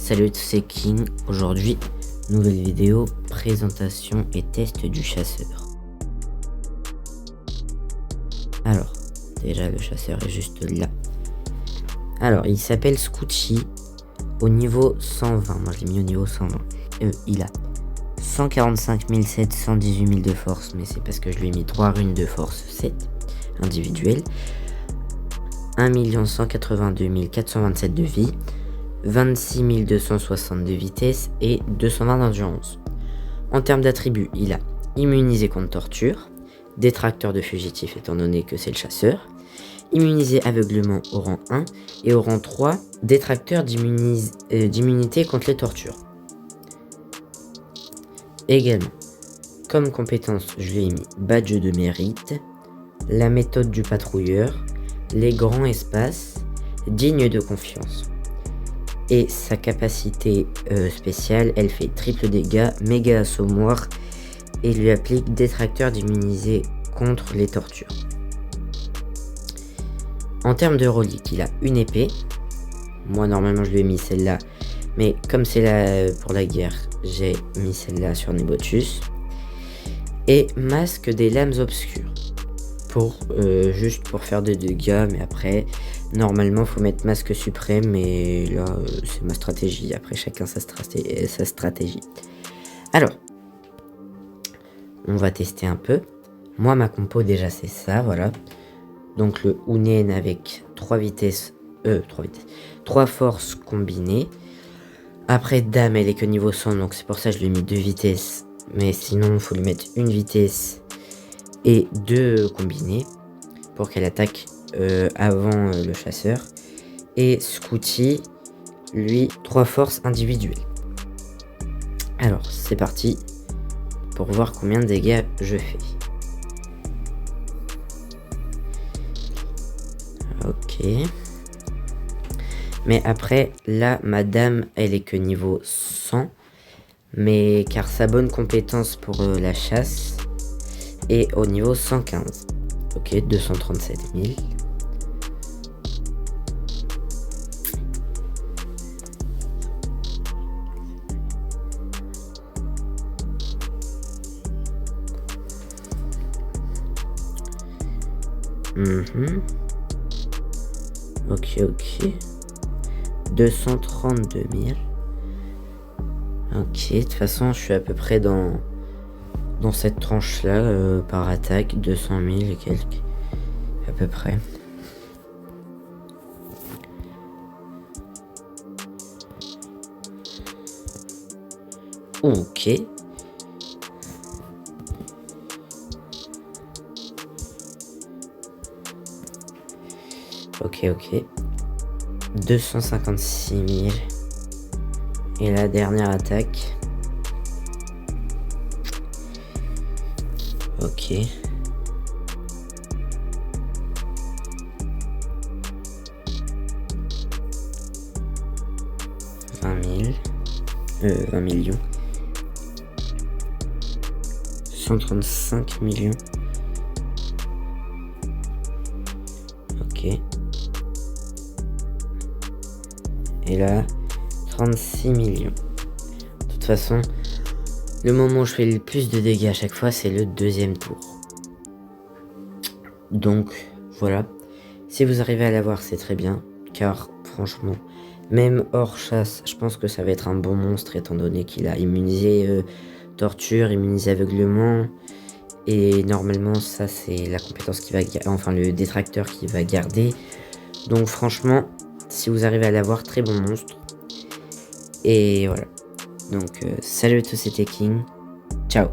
Salut à tous, c'est King. Aujourd'hui, nouvelle vidéo, présentation et test du chasseur. Alors, déjà le chasseur est juste là. Alors, il s'appelle Scooty au niveau 120. Moi, je l'ai mis au niveau 120. Il a 145 718 000 de force, mais c'est parce que je lui ai mis 3 runes de force 7 individuelles. 1 182 427 de vie. 26 260 de vitesse et 220 d'endurance. En termes d'attributs, il a immunisé contre torture, détracteur de fugitif étant donné que c'est le chasseur, immunisé aveuglement au rang 1 et au rang 3, détracteur d'immunité contre les tortures. Également, comme compétence, je lui ai mis badge de mérite, la méthode du patrouilleur, les grands espaces, digne de confiance. Et sa capacité spéciale, elle fait triple dégâts, méga assommoir et lui applique détracteur d'immuniser contre les tortures. En termes de relique, il a une épée. Moi normalement je lui ai mis celle-là, mais comme c'est là pour la guerre, j'ai mis celle-là sur Nebotus. Et masque des lames obscures. Juste pour faire des dégâts, mais après normalement faut mettre masque suprême, mais là c'est ma stratégie, après chacun sa stratégie. Alors on va tester un peu. Moi ma compo déjà c'est ça, voilà. Donc le Unen avec 3 forces combinées. Après dame elle est que niveau 100, donc c'est pour ça que je lui ai mis 2 vitesses, mais sinon il faut lui mettre une vitesse et 2 combinés pour qu'elle attaque avant le chasseur. Et Scooty, lui, 3 forces individuelles. Alors c'est parti pour voir combien de dégâts je fais. Ok. Mais après là ma dame elle est que niveau 100, mais car sa bonne compétence pour la chasse est au niveau 115. Ok, 237 000. Ok. 232 000. Ok, de toute façon, je suis à peu près dans cette tranche-là, par attaque, 200 000 et quelques, à peu près. Ok. Ok. 256 000. Et la dernière attaque. Ok. « 20 millions. 135 millions. Ok. Et là, 36 millions. De toute façon, le moment où je fais le plus de dégâts à chaque fois, c'est le deuxième tour. Donc, voilà. Si vous arrivez à l'avoir, c'est très bien. Car, franchement, même hors chasse, je pense que ça va être un bon monstre, étant donné qu'il a immunisé torture, immunisé aveuglement. Et normalement, ça, c'est la compétence qui va... Enfin, le détracteur qui va garder. Donc, franchement, si vous arrivez à l'avoir, très bon monstre. Et voilà. Donc, salut à tous, c'était King. Ciao.